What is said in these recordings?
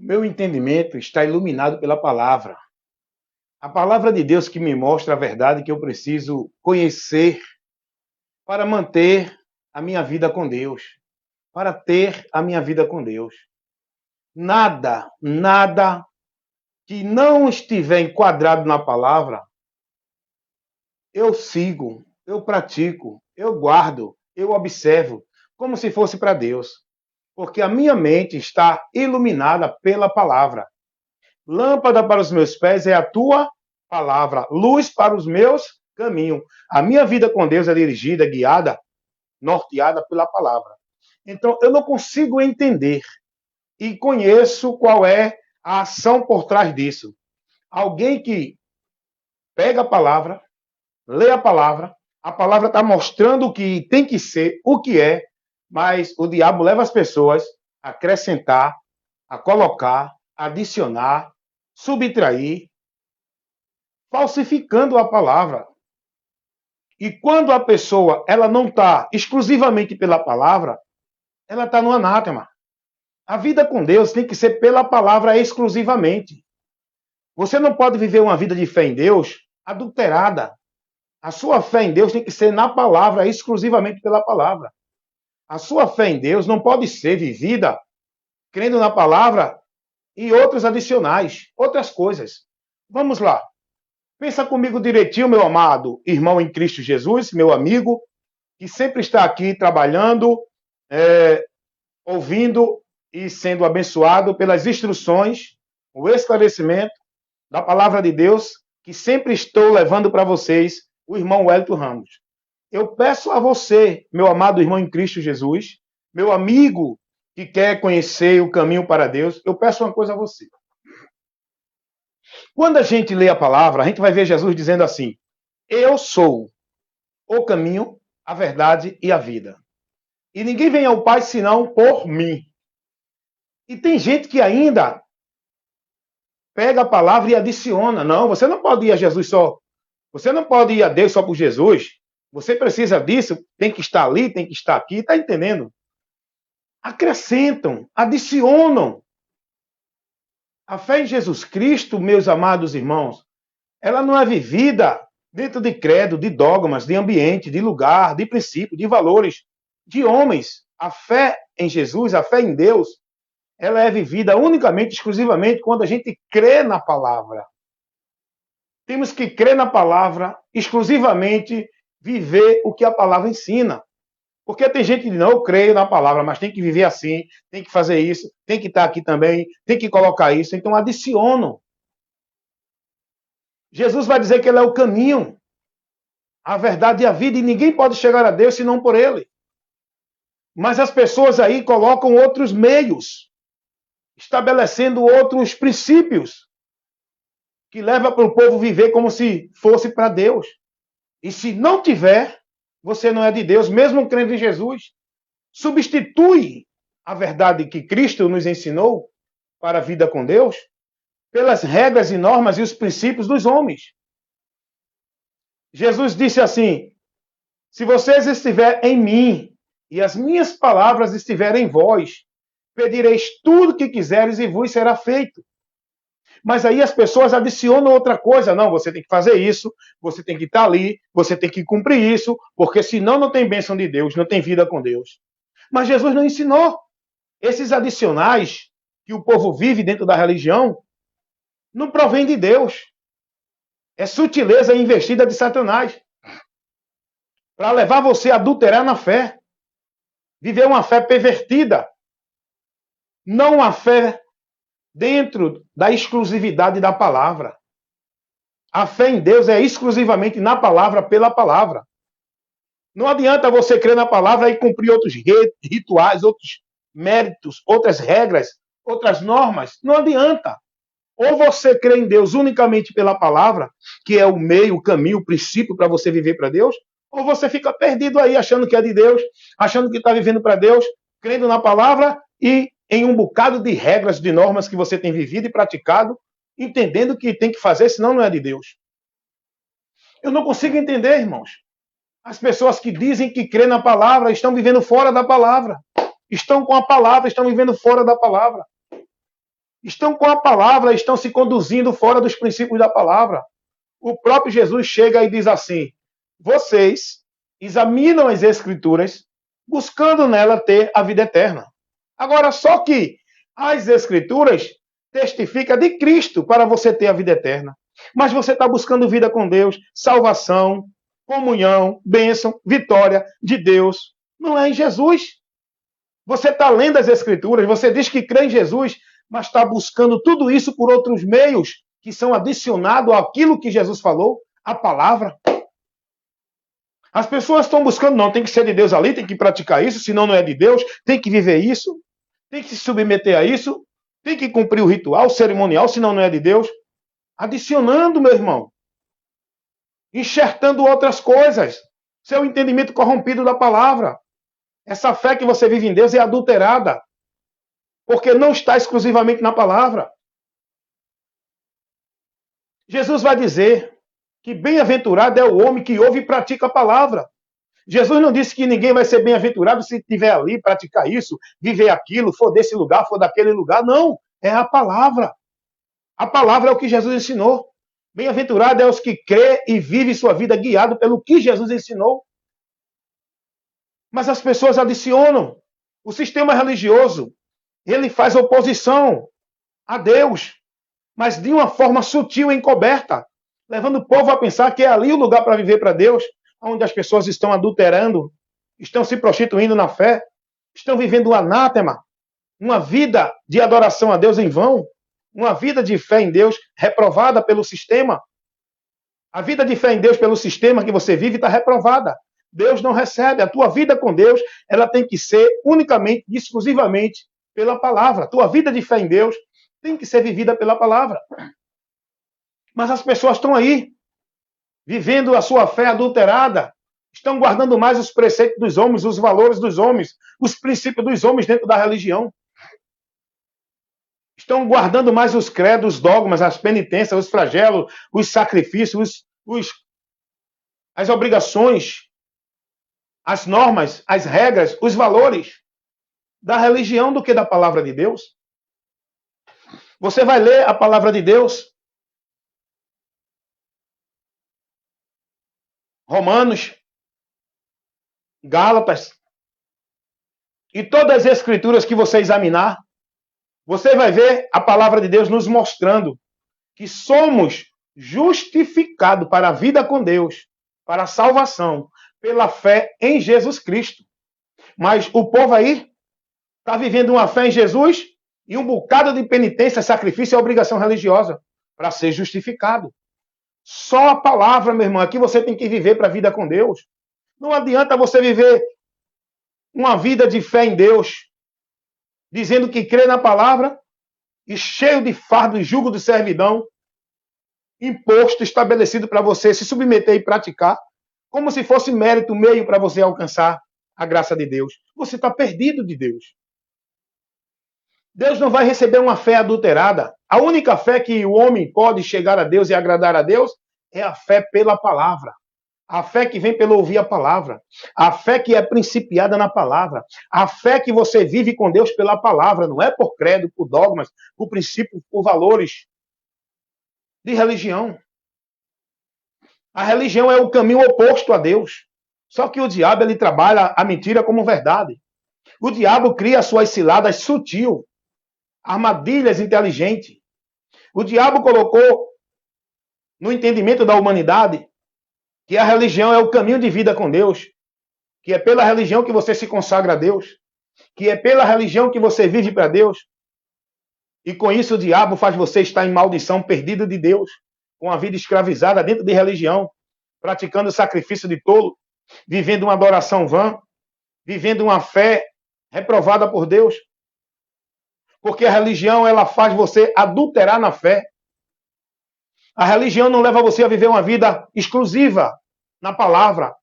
O meu entendimento está iluminado pela palavra. A palavra de Deus que me mostra a verdade que eu preciso conhecer para manter a minha vida com Deus, para ter a minha vida com Deus. Nada que não estiver enquadrado na palavra, eu sigo, eu pratico, eu guardo, eu observo, como se fosse para Deus. Porque a minha mente está iluminada pela palavra. Lâmpada para os meus pés é a tua palavra, luz para os meus caminhos. A minha vida com Deus é dirigida, guiada, norteada pela palavra. Então, eu não consigo entender e conheço qual é a ação por trás disso. Alguém que pega a palavra, lê a palavra está mostrando o que tem que ser, o que é, mas o diabo leva as pessoas a acrescentar, a colocar, a adicionar, subtrair, falsificando a palavra. E quando a pessoa ela não está exclusivamente pela palavra, ela está no anátema. A vida com Deus tem que ser pela palavra exclusivamente. Você não pode viver uma vida de fé em Deus adulterada. A sua fé em Deus tem que ser na palavra, exclusivamente pela palavra. A sua fé em Deus não pode ser vivida crendo na palavra e outros adicionais, outras coisas. Vamos lá. Pensa comigo direitinho, meu amado irmão em Cristo Jesus, meu amigo, que sempre está aqui trabalhando, ouvindo e sendo abençoado pelas instruções, o esclarecimento da palavra de Deus, que sempre estou levando para vocês, o irmão Wellington Ramos. Eu peço a você, meu amado irmão em Cristo Jesus, meu amigo que quer conhecer o caminho para Deus, eu peço uma coisa a você. Quando a gente lê a palavra, a gente vai ver Jesus dizendo assim: eu sou o caminho, a verdade e a vida. E ninguém vem ao Pai senão por mim. E tem gente que ainda pega a palavra e adiciona. Não, você não pode ir a Jesus só. Você não pode ir a Deus só por Jesus. Você precisa disso, tem que estar ali, tem que estar aqui, está entendendo? Acrescentam, adicionam. A fé em Jesus Cristo, meus amados irmãos, ela não é vivida dentro de credo, de dogmas, de ambiente, de lugar, de princípio, de valores, de homens. A fé em Jesus, a fé em Deus, ela é vivida unicamente, exclusivamente, quando a gente crê na palavra. Temos que crer na palavra, exclusivamente viver o que a palavra ensina. Porque tem gente que diz, não, eu creio na palavra, mas tem que viver assim, tem que fazer isso, tem que estar aqui também, tem que colocar isso. Então adicionam. Jesus vai dizer que ele é o caminho, a verdade e a vida, e ninguém pode chegar a Deus senão por ele. Mas as pessoas aí colocam outros meios, estabelecendo outros princípios, que leva para o povo viver como se fosse para Deus. E se não tiver, você não é de Deus, mesmo crendo em Jesus. Substitui a verdade que Cristo nos ensinou para a vida com Deus pelas regras e normas e os princípios dos homens. Jesus disse assim: se vocês estiverem em mim e as minhas palavras estiverem em vós, pedireis tudo o que quiseres e vos será feito. Mas aí as pessoas adicionam outra coisa. Não, você tem que fazer isso, você tem que estar ali, você tem que cumprir isso, porque senão não tem bênção de Deus, não tem vida com Deus. Mas Jesus não ensinou. Esses adicionais que o povo vive dentro da religião não provém de Deus. É sutileza investida de Satanás para levar você a adulterar na fé. Viver uma fé pervertida. Não uma fé dentro da exclusividade da palavra. A fé em Deus é exclusivamente na palavra, pela palavra. Não adianta você crer na palavra e cumprir outros rituais, outros méritos, outras regras, outras normas. Não adianta. Ou você crê em Deus unicamente pela palavra, que é o meio, o caminho, o princípio para você viver para Deus, ou você fica perdido aí, achando que é de Deus, achando que está vivendo para Deus, crendo na palavra e em um bocado de regras, de normas que você tem vivido e praticado, entendendo que tem que fazer, senão não é de Deus. Eu não consigo entender, irmãos. As pessoas que dizem que crê na palavra estão vivendo fora da palavra. Estão com a palavra, estão vivendo fora da palavra. Estão com a palavra, estão se conduzindo fora dos princípios da palavra. O próprio Jesus chega e diz assim: vocês examinam as Escrituras, buscando nela ter a vida eterna. Agora, só que as Escrituras testificam de Cristo para você ter a vida eterna. Mas você está buscando vida com Deus, salvação, comunhão, bênção, vitória de Deus. Não é em Jesus. Você está lendo as Escrituras, você diz que crê em Jesus, mas está buscando tudo isso por outros meios que são adicionados àquilo que Jesus falou, a palavra. As pessoas estão buscando, não, tem que ser de Deus ali, tem que praticar isso, senão não é de Deus, tem que viver isso, tem que se submeter a isso, tem que cumprir o ritual, o cerimonial, senão não é de Deus. Adicionando, meu irmão. Enxertando outras coisas. Seu entendimento corrompido da palavra. Essa fé que você vive em Deus é adulterada. Porque não está exclusivamente na palavra. Jesus vai dizer que bem-aventurado é o homem que ouve e pratica a palavra. Jesus não disse que ninguém vai ser bem-aventurado se estiver ali, praticar isso, viver aquilo, for desse lugar, for daquele lugar. Não, é a palavra. A palavra é o que Jesus ensinou. Bem-aventurado é os que crê e vive sua vida guiado pelo que Jesus ensinou. Mas as pessoas adicionam. O sistema religioso, ele faz oposição a Deus, mas de uma forma sutil e encoberta, levando o povo a pensar que é ali o lugar para viver para Deus, onde as pessoas estão adulterando, estão se prostituindo na fé, estão vivendo um anátema, uma vida de adoração a Deus em vão, uma vida de fé em Deus reprovada pelo sistema. A vida de fé em Deus pelo sistema que você vive está reprovada. Deus não recebe. A tua vida com Deus, ela tem que ser unicamente, exclusivamente pela palavra. A tua vida de fé em Deus tem que ser vivida pela palavra. Mas as pessoas estão aí, vivendo a sua fé adulterada, estão guardando mais os preceitos dos homens, os valores dos homens, os princípios dos homens dentro da religião. Estão guardando mais os credos, os dogmas, as penitências, os flagelos, os sacrifícios, as obrigações, as normas, as regras, os valores da religião do que da palavra de Deus. Você vai ler a palavra de Deus, Romanos, Gálatas, e todas as escrituras que você examinar, você vai ver a palavra de Deus nos mostrando que somos justificados para a vida com Deus, para a salvação, pela fé em Jesus Cristo. Mas o povo aí está vivendo uma fé em Jesus e um bocado de penitência, sacrifício e obrigação religiosa para ser justificado. Só a palavra, meu irmão, aqui você tem que viver para a vida com Deus. Não adianta você viver uma vida de fé em Deus, dizendo que crê na palavra e cheio de fardo e jugo de servidão, imposto estabelecido para você se submeter e praticar, como se fosse mérito, meio para você alcançar a graça de Deus. Você está perdido de Deus. Deus não vai receber uma fé adulterada. A única fé que o homem pode chegar a Deus e agradar a Deus é a fé pela palavra. A fé que vem pelo ouvir a palavra. A fé que é principiada na palavra. A fé que você vive com Deus pela palavra. Não é por credo, por dogmas, por princípios, por valores de religião. A religião é o caminho oposto a Deus. Só que o diabo, ele trabalha a mentira como verdade. O diabo cria as suas ciladas sutil, armadilhas inteligentes. O diabo colocou no entendimento da humanidade que a religião é o caminho de vida com Deus, que é pela religião que você se consagra a Deus, que é pela religião que você vive para Deus. E com isso o diabo faz você estar em maldição, perdido de Deus, com a vida escravizada dentro de religião, praticando sacrifício de tolo, vivendo uma adoração vã, vivendo uma fé reprovada por Deus. Porque a religião, ela faz você adulterar na fé. A religião não leva você a viver uma vida exclusiva na palavra.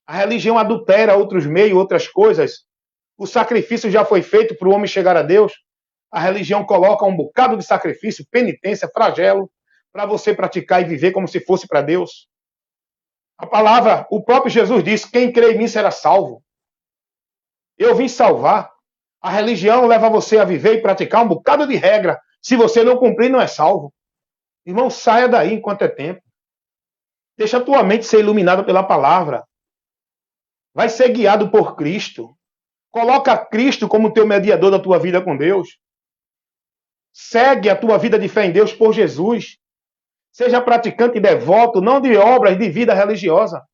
A religião adultera outros meios, outras coisas. O sacrifício já foi feito para o homem chegar a Deus. A religião coloca um bocado de sacrifício, penitência, flagelo, para você praticar e viver como se fosse para Deus. A palavra, o próprio Jesus disse, quem crê em mim será salvo. Eu vim salvar. A religião leva você a viver e praticar um bocado de regra. Se você não cumprir, não é salvo. Irmão, saia daí enquanto é tempo. Deixa a tua mente ser iluminada pela palavra. Vai ser guiado por Cristo. Coloca Cristo como teu mediador da tua vida com Deus. Segue a tua vida de fé em Deus por Jesus. Seja praticante e devoto, não de obras de vida religiosa,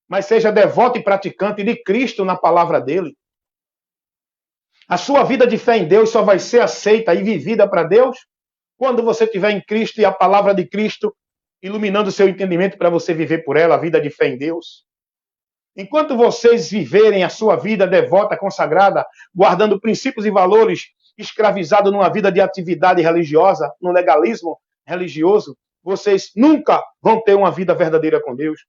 mas seja devoto e praticante de Cristo na palavra dele. A sua vida de fé em Deus só vai ser aceita e vivida para Deus quando você estiver em Cristo e a palavra de Cristo iluminando o seu entendimento para você viver por ela, a vida de fé em Deus. Enquanto vocês viverem a sua vida devota, consagrada, guardando princípios e valores, escravizado numa vida de atividade religiosa, no legalismo religioso, vocês nunca vão ter uma vida verdadeira com Deus.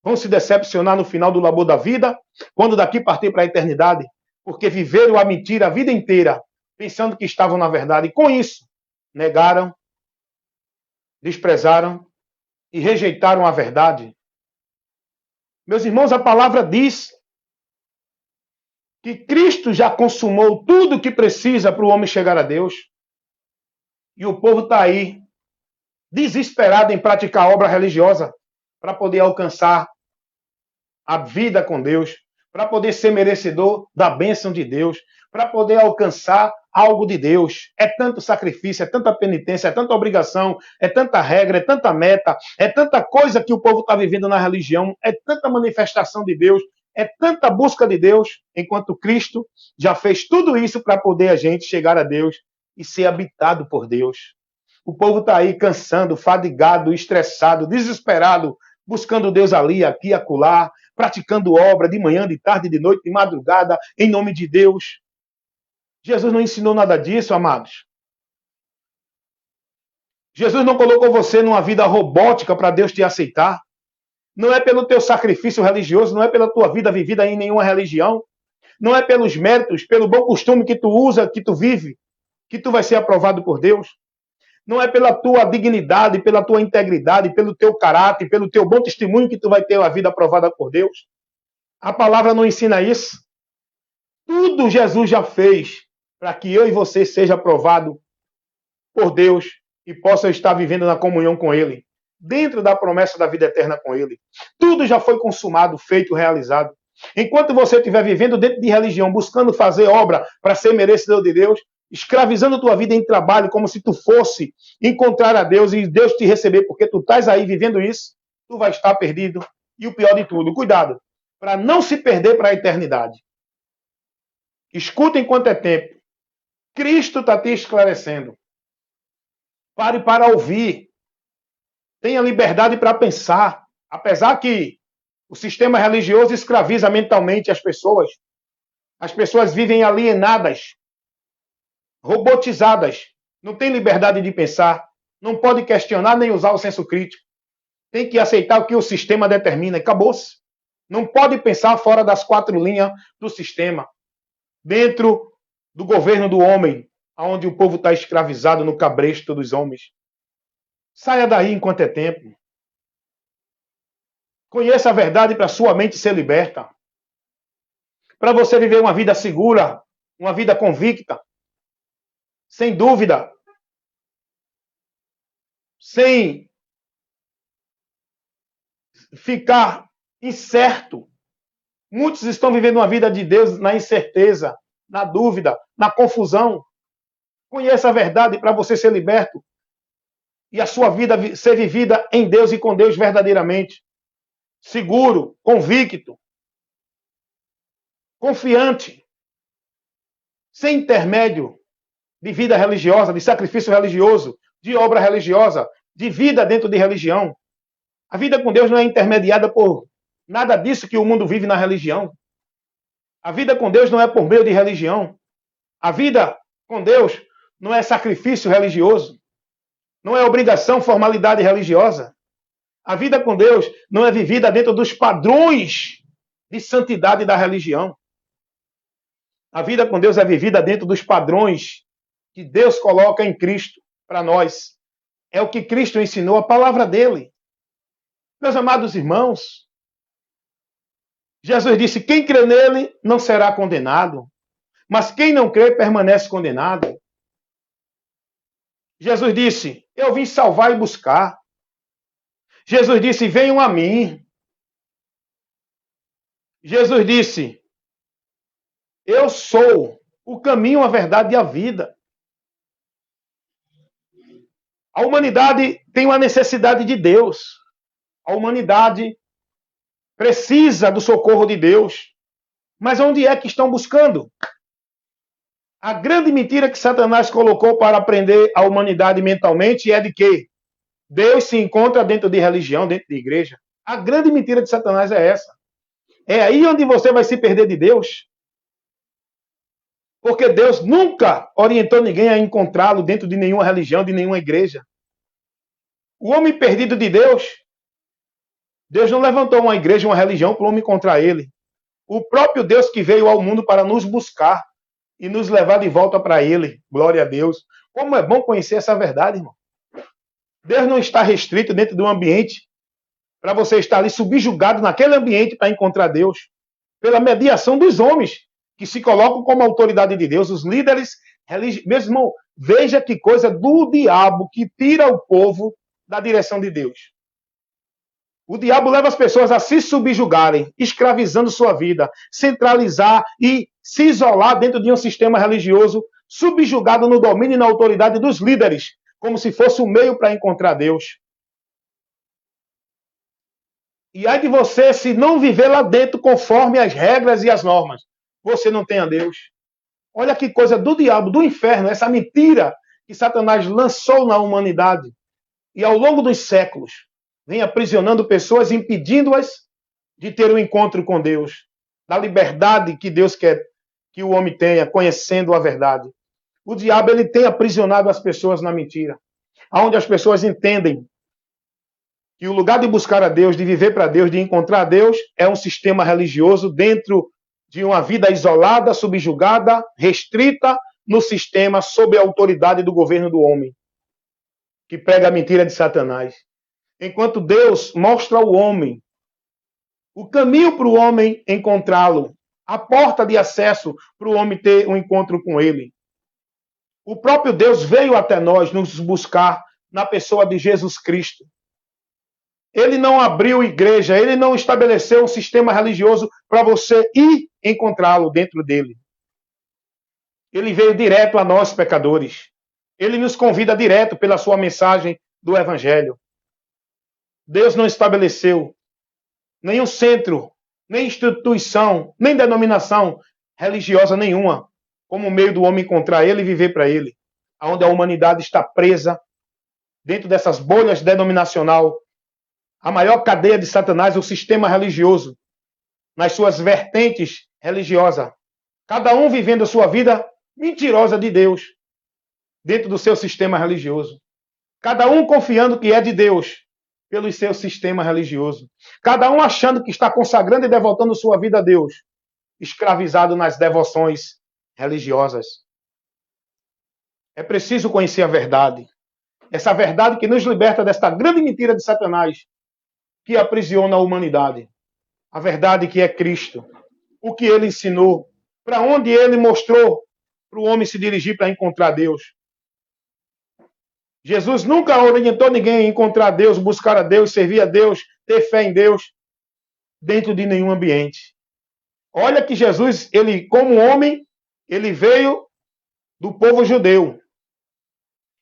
Vão se decepcionar no final do labor da vida, quando daqui partir para a eternidade, porque viveram a mentira a vida inteira, pensando que estavam na verdade. E com isso, negaram, desprezaram e rejeitaram a verdade. Meus irmãos, a palavra diz que Cristo já consumou tudo o que precisa para o homem chegar a Deus. E o povo está aí, desesperado em praticar obra religiosa, para poder alcançar a vida com Deus, para poder ser merecedor da bênção de Deus, para poder alcançar algo de Deus. É tanto sacrifício, é tanta penitência, é tanta obrigação, é tanta regra, é tanta meta, é tanta coisa que o povo está vivendo na religião, é tanta manifestação de Deus, é tanta busca de Deus, enquanto Cristo já fez tudo isso para poder a gente chegar a Deus e ser habitado por Deus. O povo está aí cansando, fadigado, estressado, desesperado, buscando Deus ali, aqui, acolá, praticando obra de manhã, de tarde, de noite, de madrugada, em nome de Deus. Jesus não ensinou nada disso, amados. Jesus não colocou você numa vida robótica para Deus te aceitar. Não é pelo teu sacrifício religioso, não é pela tua vida vivida em nenhuma religião, não é pelos méritos, pelo bom costume que tu usa, que tu vive, que tu vai ser aprovado por Deus. Não é pela tua dignidade, pela tua integridade, pelo teu caráter, pelo teu bom testemunho que tu vai ter a vida aprovada por Deus. A palavra não ensina isso. Tudo Jesus já fez para que eu e você seja aprovado por Deus e possa estar vivendo na comunhão com Ele, dentro da promessa da vida eterna com Ele. Tudo já foi consumado, feito, realizado. Enquanto você estiver vivendo dentro de religião, buscando fazer obra para ser merecedor de Deus, escravizando tua vida em trabalho como se tu fosse encontrar a Deus e Deus te receber porque tu estás aí vivendo isso, tu vai estar perdido. E o pior de tudo, cuidado, para não se perder para a eternidade. Escuta enquanto é tempo. Cristo está te esclarecendo. Pare para ouvir. Tenha liberdade para pensar. Apesar que o sistema religioso escraviza mentalmente as pessoas. As pessoas vivem alienadas, robotizadas, não tem liberdade de pensar, não pode questionar nem usar o senso crítico. Tem que aceitar o que o sistema determina e acabou-se. Não pode pensar fora das quatro linhas do sistema, dentro do governo do homem, onde o povo está escravizado no cabresto dos homens. Saia daí enquanto é tempo. Conheça a verdade para sua mente ser liberta. Para você viver uma vida segura, uma vida convicta, sem dúvida, sem ficar incerto. Muitos estão vivendo uma vida de Deus na incerteza, na dúvida, na confusão. Conheça a verdade para você ser liberto e a sua vida ser vivida em Deus e com Deus verdadeiramente. Seguro, convicto, confiante, sem intermédio de vida religiosa, de sacrifício religioso, de obra religiosa, de vida dentro de religião. A vida com Deus não é intermediada por nada disso que o mundo vive na religião. A vida com Deus não é por meio de religião. A vida com Deus não é sacrifício religioso. Não é obrigação, formalidade religiosa. A vida com Deus não é vivida dentro dos padrões de santidade da religião. A vida com Deus é vivida dentro dos padrões que Deus coloca em Cristo para nós. É o que Cristo ensinou, a palavra dele. Meus amados irmãos, Jesus disse, quem crê nele não será condenado. Mas quem não crê permanece condenado. Jesus disse, eu vim salvar e buscar. Jesus disse, venham a mim. Jesus disse, eu sou o caminho, a verdade e a vida. A humanidade tem uma necessidade de Deus. A humanidade precisa do socorro de Deus. Mas onde é que estão buscando? A grande mentira que Satanás colocou para prender a humanidade mentalmente é de que Deus se encontra dentro de religião, dentro de igreja. A grande mentira de Satanás é essa. É aí onde você vai se perder de Deus. Porque Deus nunca orientou ninguém a encontrá-lo dentro de nenhuma religião, de nenhuma igreja. O homem perdido de Deus, Deus não levantou uma igreja, uma religião para o homem encontrar ele. O próprio Deus que veio ao mundo para nos buscar e nos levar de volta para ele. Glória a Deus. Como é bom conhecer essa verdade, irmão. Deus não está restrito dentro de um ambiente para você estar ali subjugado naquele ambiente para encontrar Deus. Pela mediação dos homens que se colocam como autoridade de Deus, os líderes religiosos. Meu irmão, veja que coisa do diabo que tira o povo da direção de Deus. O diabo leva as pessoas a se subjugarem, escravizando sua vida, centralizar e se isolar dentro de um sistema religioso, subjugado no domínio e na autoridade dos líderes, como se fosse o meio para encontrar Deus. E aí de você, se não viver lá dentro conforme as regras e as normas, você não tem a Deus. Olha que coisa do diabo, do inferno, essa mentira que Satanás lançou na humanidade. E ao longo dos séculos, vem aprisionando pessoas, impedindo-as de ter um encontro com Deus, da liberdade que Deus quer que o homem tenha, conhecendo a verdade. O diabo, ele tem aprisionado as pessoas na mentira, onde as pessoas entendem que o lugar de buscar a Deus, de viver para Deus, de encontrar a Deus, é um sistema religioso dentro de uma vida isolada, subjugada, restrita no sistema sob a autoridade do governo do homem, que prega a mentira de Satanás. Enquanto Deus mostra ao homem o caminho para o homem encontrá-lo, a porta de acesso para o homem ter um encontro com ele. O próprio Deus veio até nós nos buscar na pessoa de Jesus Cristo. Ele não abriu igreja, ele não estabeleceu um sistema religioso para você ir encontrá-lo dentro dele. Ele veio direto a nós, pecadores. Ele nos convida direto pela sua mensagem do Evangelho. Deus não estabeleceu nenhum centro, nem instituição, nem denominação religiosa nenhuma como meio do homem encontrar ele e viver para ele, onde a humanidade está presa dentro dessas bolhas denominacional. A maior cadeia de Satanás é o sistema religioso, nas suas vertentes religiosas. Cada um vivendo a sua vida mentirosa de Deus, dentro do seu sistema religioso. Cada um confiando que é de Deus, pelo seu sistema religioso. Cada um achando que está consagrando e devotando sua vida a Deus, escravizado nas devoções religiosas. É preciso conhecer a verdade. Essa verdade que nos liberta desta grande mentira de Satanás, que aprisiona a humanidade. A verdade que é Cristo. O que ele ensinou. Para onde ele mostrou para o homem se dirigir para encontrar Deus. Jesus nunca orientou ninguém a encontrar Deus, buscar a Deus, servir a Deus, ter fé em Deus, dentro de nenhum ambiente. Olha que Jesus, ele como homem, ele veio do povo judeu.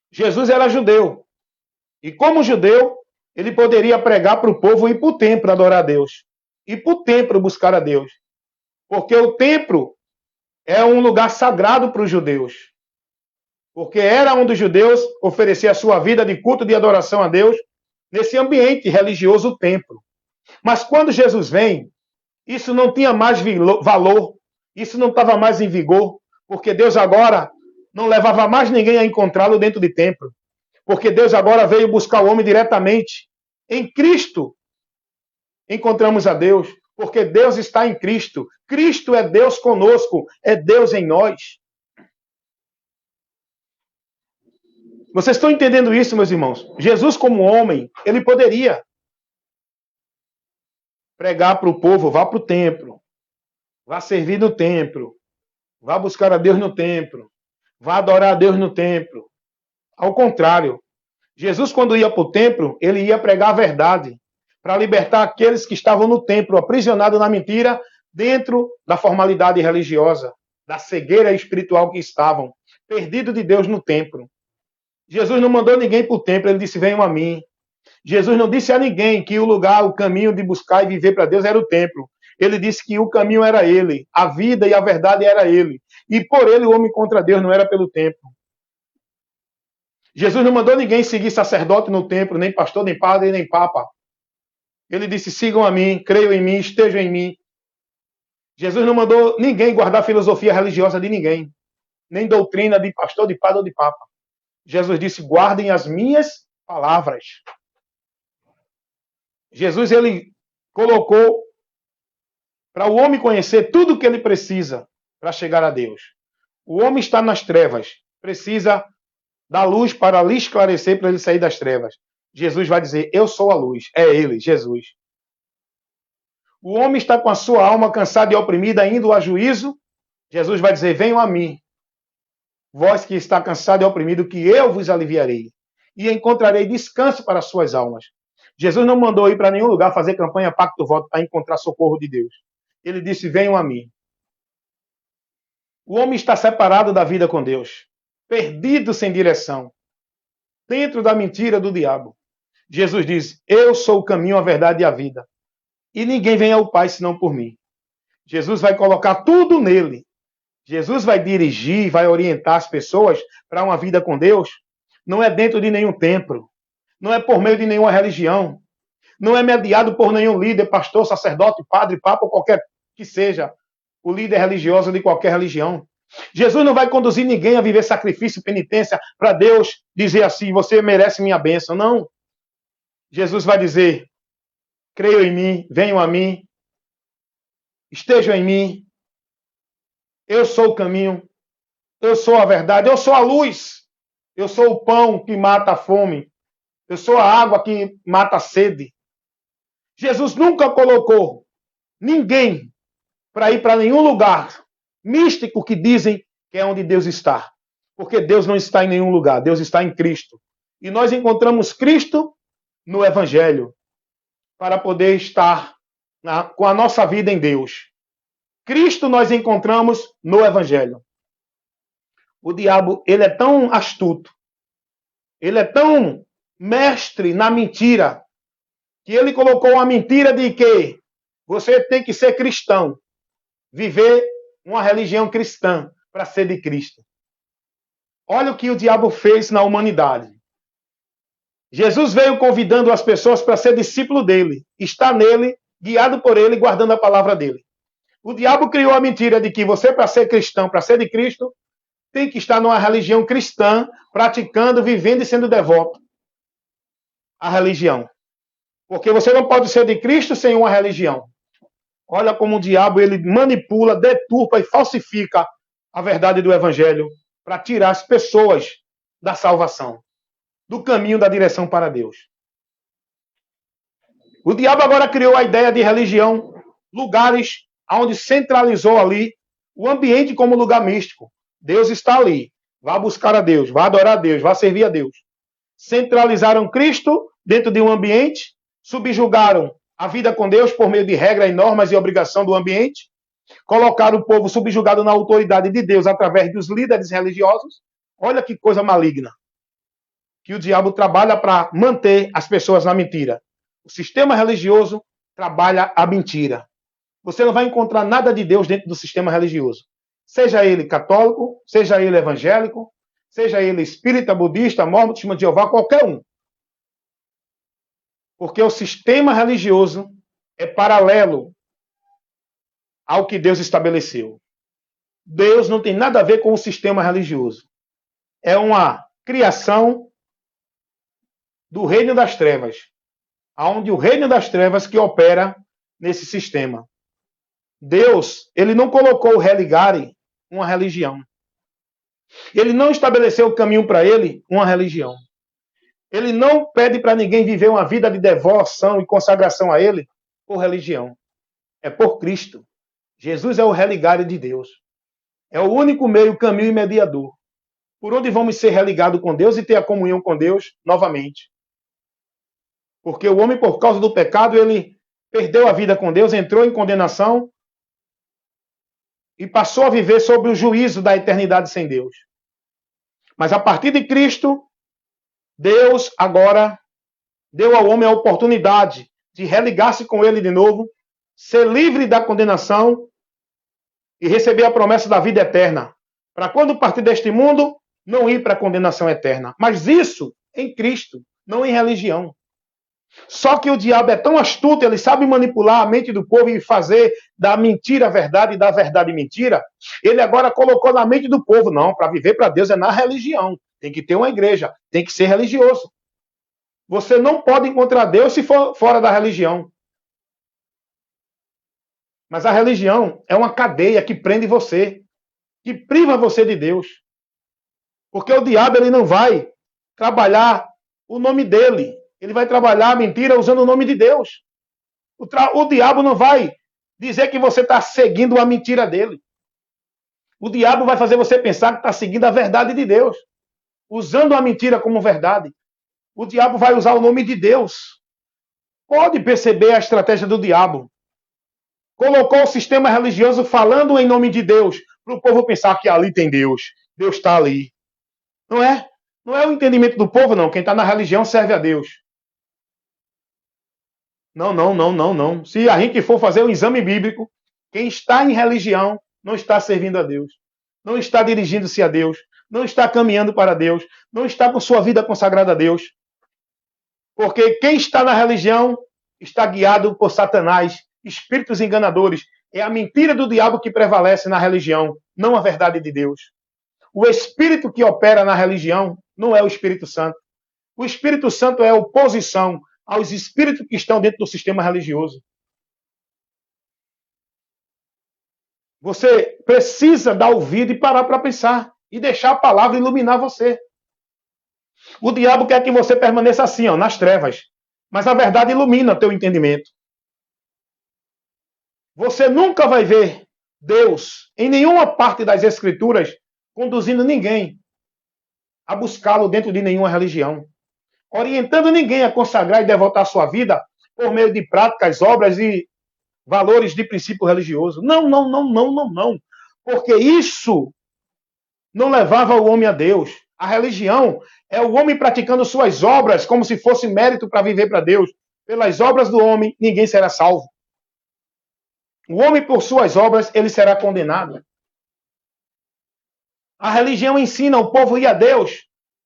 Jesus era judeu. E como judeu, ele poderia pregar para o povo ir para o templo adorar a Deus. Ir para o templo buscar a Deus. Porque o templo é um lugar sagrado para os judeus. Porque era onde os judeus ofereciam a sua vida de culto de adoração a Deus, nesse ambiente religioso, o templo. Mas quando Jesus vem, isso não tinha mais valor, isso não estava mais em vigor, porque Deus agora não levava mais ninguém a encontrá-lo dentro de templo. Porque Deus agora veio buscar o homem diretamente. Em Cristo encontramos a Deus, porque Deus está em Cristo. Cristo é Deus conosco, é Deus em nós. Vocês estão entendendo isso, meus irmãos? Jesus, como homem, ele poderia pregar para o povo, vá para o templo, vá servir no templo, vá buscar a Deus no templo, vá adorar a Deus no templo. Ao contrário, Jesus, quando ia para o templo, ele ia pregar a verdade, para libertar aqueles que estavam no templo, aprisionados na mentira, dentro da formalidade religiosa, da cegueira espiritual que estavam, perdidos de Deus no templo. Jesus não mandou ninguém para o templo, ele disse: venham a mim. Jesus não disse a ninguém que o lugar, o caminho de buscar e viver para Deus era o templo. Ele disse que o caminho era ele, a vida e a verdade era ele. E por ele o homem encontra Deus, não era pelo templo. Jesus não mandou ninguém seguir sacerdote no templo, nem pastor, nem padre, nem papa. Ele disse: sigam a mim, creiam em mim, estejam em mim. Jesus não mandou ninguém guardar filosofia religiosa de ninguém, nem doutrina de pastor, de padre ou de papa. Jesus disse: guardem as minhas palavras. Jesus, ele colocou para o homem conhecer tudo o que ele precisa para chegar a Deus. O homem está nas trevas, precisa da luz para lhe esclarecer, para ele sair das trevas. Jesus vai dizer: eu sou a luz. É ele, Jesus. O homem está com a sua alma cansada e oprimida, indo a juízo. Jesus vai dizer: venham a mim, vós que está cansado e oprimido, que eu vos aliviarei. E encontrarei descanso para as suas almas. Jesus não mandou ir para nenhum lugar fazer campanha pacto voto para encontrar socorro de Deus. Ele disse: venham a mim. O homem está separado da vida com Deus, perdido sem direção, dentro da mentira do diabo. Jesus diz: eu sou o caminho, a verdade e a vida. E ninguém vem ao Pai senão por mim. Jesus vai colocar tudo nele. Jesus vai dirigir, vai orientar as pessoas para uma vida com Deus. Não é dentro de nenhum templo. Não é por meio de nenhuma religião. Não é mediado por nenhum líder, pastor, sacerdote, padre, papa ou qualquer que seja o líder religioso de qualquer religião. Jesus não vai conduzir ninguém a viver sacrifício e penitência para Deus dizer assim: você merece minha bênção. Não. Jesus vai dizer: creiam em mim, venham a mim, estejam em mim. Eu sou o caminho, eu sou a verdade, eu sou a luz, eu sou o pão que mata a fome, eu sou a água que mata a sede. Jesus nunca colocou ninguém para ir para nenhum lugar místico que dizem que é onde Deus está. Porque Deus não está em nenhum lugar, Deus está em Cristo. E nós encontramos Cristo no Evangelho para poder estar com a nossa vida em Deus. Cristo nós encontramos no Evangelho. O diabo, ele é tão astuto, ele é tão mestre na mentira, que ele colocou a mentira de que você tem que ser cristão, viver uma religião cristã para ser de Cristo. Olha o que o diabo fez na humanidade. Jesus veio convidando as pessoas para ser discípulo dele, estar nele, guiado por ele, guardando a palavra dele. O diabo criou a mentira de que você, para ser cristão, para ser de Cristo, tem que estar numa religião cristã, praticando, vivendo e sendo devoto à religião. Porque você não pode ser de Cristo sem uma religião. Olha como o diabo ele manipula, deturpa e falsifica a verdade do Evangelho para tirar as pessoas da salvação, do caminho da direção para Deus. O diabo agora criou a ideia de religião, lugares onde centralizou ali o ambiente como lugar místico. Deus está ali. Vá buscar a Deus, vá adorar a Deus, vá servir a Deus. Centralizaram Cristo dentro de um ambiente, subjugaram a vida com Deus por meio de regras, normas e obrigação do ambiente, colocaram o povo subjugado na autoridade de Deus através dos líderes religiosos. Olha que coisa maligna. Que o diabo trabalha para manter as pessoas na mentira. O sistema religioso trabalha a mentira. Você não vai encontrar nada de Deus dentro do sistema religioso. Seja ele católico, seja ele evangélico, seja ele espírita, budista, mormon, testemunho de Jeová, qualquer um. Porque o sistema religioso é paralelo ao que Deus estabeleceu. Deus não tem nada a ver com o sistema religioso. É uma criação do reino das trevas, onde o reino das trevas que opera nesse sistema. Deus, ele não colocou o religare uma religião. Ele não estabeleceu o caminho para ele uma religião. Ele não pede para ninguém viver uma vida de devoção e consagração a ele por religião. É por Cristo. Jesus é o religare de Deus. É o único meio, caminho e mediador. Por onde vamos ser religados com Deus e ter a comunhão com Deus novamente. Porque o homem, por causa do pecado, ele perdeu a vida com Deus, entrou em condenação e passou a viver sob o juízo da eternidade sem Deus. Mas a partir de Cristo, Deus agora deu ao homem a oportunidade de religar-se com ele de novo, ser livre da condenação e receber a promessa da vida eterna. Para quando partir deste mundo, não ir para a condenação eterna. Mas isso em Cristo, não em religião. Só que o diabo é tão astuto, ele sabe manipular a mente do povo e fazer da mentira verdade e da verdade mentira. Ele agora colocou na mente do povo, não, para viver para Deus é na religião. Tem que ter uma igreja, tem que ser religioso. Você não pode encontrar Deus se for fora da religião. Mas a religião é uma cadeia que prende você, que priva você de Deus. Porque o diabo ele não vai trabalhar o nome dele. Ele vai trabalhar a mentira usando o nome de Deus. O diabo não vai dizer que você está seguindo a mentira dele. O diabo vai fazer você pensar que está seguindo a verdade de Deus, usando a mentira como verdade. O diabo vai usar o nome de Deus. Pode perceber a estratégia do diabo. Colocou o sistema religioso falando em nome de Deus, para o povo pensar que ali tem Deus. Deus está ali. Não é? Não é o entendimento do povo, não. Quem está na religião serve a Deus. Não. Se a gente for fazer um exame bíblico, quem está em religião não está servindo a Deus. Não está dirigindo-se a Deus. Não está caminhando para Deus. Não está com sua vida consagrada a Deus. Porque quem está na religião está guiado por Satanás, espíritos enganadores. É a mentira do diabo que prevalece na religião, não a verdade de Deus. O espírito que opera na religião não é o Espírito Santo. O Espírito Santo é oposição aos espíritos que estão dentro do sistema religioso. Você precisa dar ouvido e parar para pensar e deixar a palavra iluminar você. O diabo quer que você permaneça assim, ó, nas trevas. Mas a verdade ilumina teu entendimento. Você nunca vai ver Deus em nenhuma parte das Escrituras conduzindo ninguém a buscá-lo dentro de nenhuma religião, orientando ninguém a consagrar e devotar sua vida por meio de práticas, obras e valores de princípio religioso. Não. Porque isso não levava o homem a Deus. A religião é o homem praticando suas obras como se fosse mérito para viver para Deus. Pelas obras do homem, ninguém será salvo. O homem, por suas obras, ele será condenado. A religião ensina o povo a ir a Deus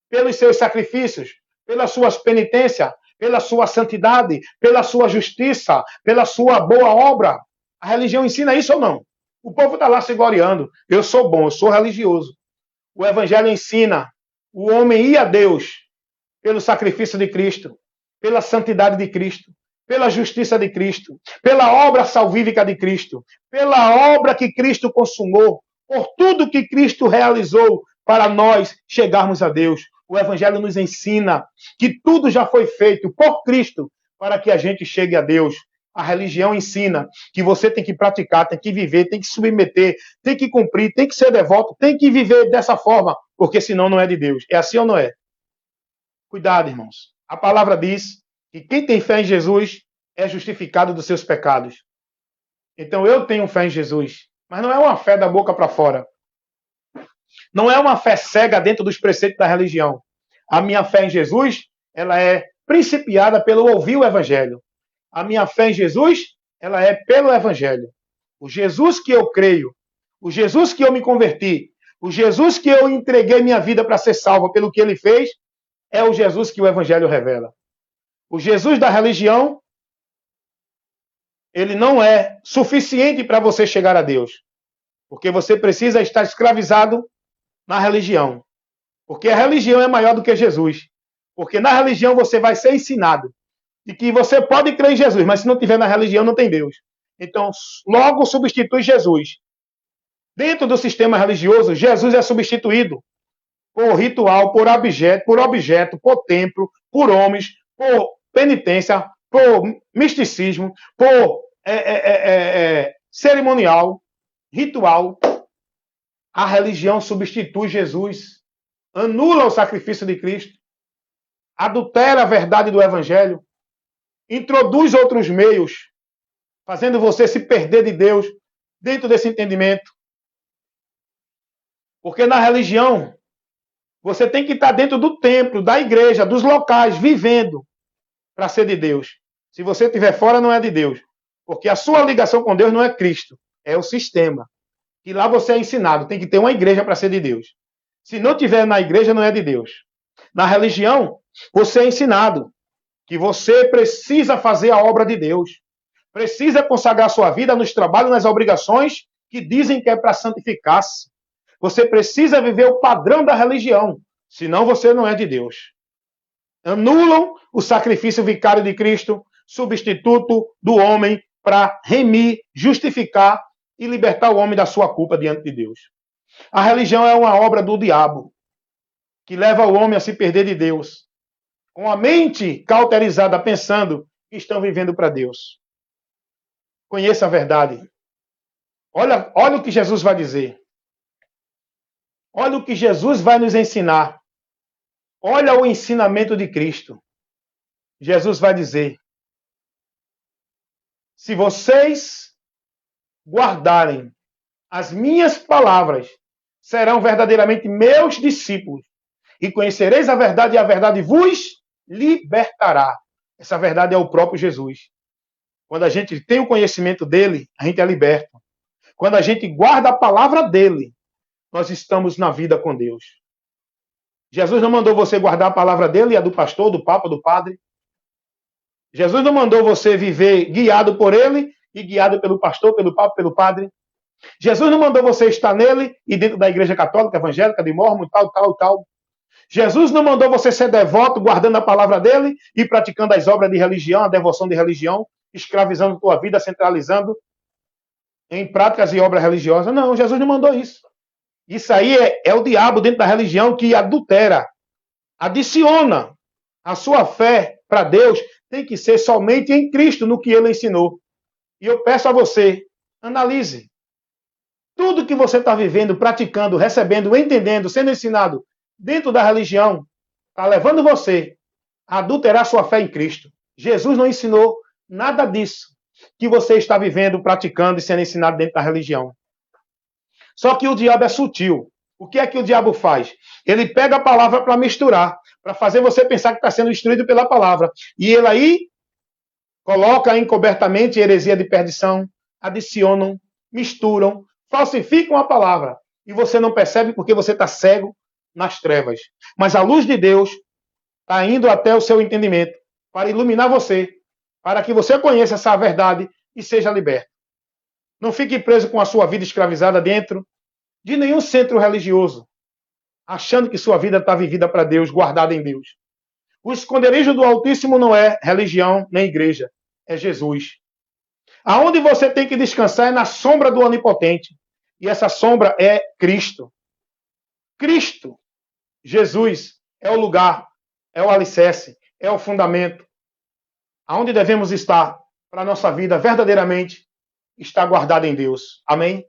pelos seus sacrifícios, pelas suas penitências, pela sua santidade, pela sua justiça, pela sua boa obra. A religião ensina isso ou não? O povo está lá se gloriando. Eu sou bom, eu sou religioso. O evangelho ensina o homem ir a Deus pelo sacrifício de Cristo, pela santidade de Cristo, pela justiça de Cristo, pela obra salvífica de Cristo, pela obra que Cristo consumou, por tudo que Cristo realizou para nós chegarmos a Deus. O Evangelho nos ensina que tudo já foi feito por Cristo para que a gente chegue a Deus. A religião ensina que você tem que praticar, tem que viver, tem que submeter, tem que cumprir, tem que ser devoto, tem que viver dessa forma, porque senão não é de Deus. É assim ou não é? Cuidado, irmãos. A palavra diz que quem tem fé em Jesus é justificado dos seus pecados. Então eu tenho fé em Jesus, mas não é uma fé da boca para fora. Não é uma fé cega dentro dos preceitos da religião. A minha fé em Jesus, ela é principiada pelo ouvir o Evangelho. A minha fé em Jesus, ela é pelo Evangelho. O Jesus que eu creio, o Jesus que eu me converti, o Jesus que eu entreguei minha vida para ser salvo pelo que ele fez, é o Jesus que o Evangelho revela. O Jesus da religião, ele não é suficiente para você chegar a Deus. Porque você precisa estar escravizado na religião. Porque a religião é maior do que Jesus. Porque na religião você vai ser ensinado de que você pode crer em Jesus, mas se não tiver na religião não tem Deus. Então, logo substitui Jesus. Dentro do sistema religioso, Jesus é substituído por ritual, por objeto, por templo, por homens, por penitência, por misticismo, por cerimonial, ritual. A religião substitui Jesus, anula o sacrifício de Cristo, adultera a verdade do Evangelho, introduz outros meios, fazendo você se perder de Deus dentro desse entendimento. Porque na religião, você tem que estar dentro do templo, da igreja, dos locais, vivendo para ser de Deus. Se você estiver fora, não é de Deus. Porque a sua ligação com Deus não é Cristo, é o sistema. E lá você é ensinado, tem que ter uma igreja para ser de Deus. Se não tiver na igreja, não é de Deus. Na religião, você é ensinado que você precisa fazer a obra de Deus. Precisa consagrar sua vida nos trabalhos, nas obrigações que dizem que é para santificar-se. Você precisa viver o padrão da religião, senão você não é de Deus. Anulam o sacrifício vicário de Cristo, substituto do homem, para remir, justificar e libertar o homem da sua culpa diante de Deus. A religião é uma obra do diabo, que leva o homem a se perder de Deus, com a mente cauterizada, pensando que estão vivendo para Deus. Conheça a verdade. Olha o que Jesus vai dizer. Olha o que Jesus vai nos ensinar. Olha o ensinamento de Cristo. Jesus vai dizer: se vocês guardarem as minhas palavras, serão verdadeiramente meus discípulos, e conhecereis a verdade, e a verdade vos libertará. Essa verdade é o próprio Jesus. Quando a gente tem o conhecimento dele, a gente é liberto. Quando a gente guarda a palavra dele, nós estamos na vida com Deus. Jesus não mandou você guardar a palavra dele e a do pastor, do papa, do padre. Jesus não mandou você viver guiado por ele e guiado pelo pastor, pelo papa, pelo padre. Jesus não mandou você estar nele e dentro da igreja católica, evangélica, de Mórmon, tal. Jesus não mandou você ser devoto, guardando a palavra dele e praticando as obras de religião, a devoção de religião, escravizando tua vida, centralizando em práticas e obras religiosas. Não, Jesus não mandou isso. Isso aí é o diabo dentro da religião que adultera, adiciona a sua fé para Deus, tem que ser somente em Cristo, no que ele ensinou. E eu peço a você, analise. Tudo que você está vivendo, praticando, recebendo, entendendo, sendo ensinado dentro da religião, está levando você a adulterar sua fé em Cristo. Jesus não ensinou nada disso que você está vivendo, praticando e sendo ensinado dentro da religião. Só que o diabo é sutil. O que é que o diabo faz? Ele pega a palavra para misturar, para fazer você pensar que está sendo instruído pela palavra. E ele aí coloca encobertamente heresia de perdição, adicionam, misturam, falsificam a palavra. E você não percebe porque você está cego nas trevas. Mas a luz de Deus está indo até o seu entendimento para iluminar você, para que você conheça essa verdade e seja liberto. Não fique preso com a sua vida escravizada dentro de nenhum centro religioso, achando que sua vida está vivida para Deus, guardada em Deus. O esconderijo do Altíssimo não é religião nem igreja, é Jesus. Aonde você tem que descansar é na sombra do Onipotente. E essa sombra é Cristo. Cristo, Jesus, é o lugar, é o alicerce, é o fundamento. Aonde devemos estar para a nossa vida verdadeiramente está guardada em Deus. Amém?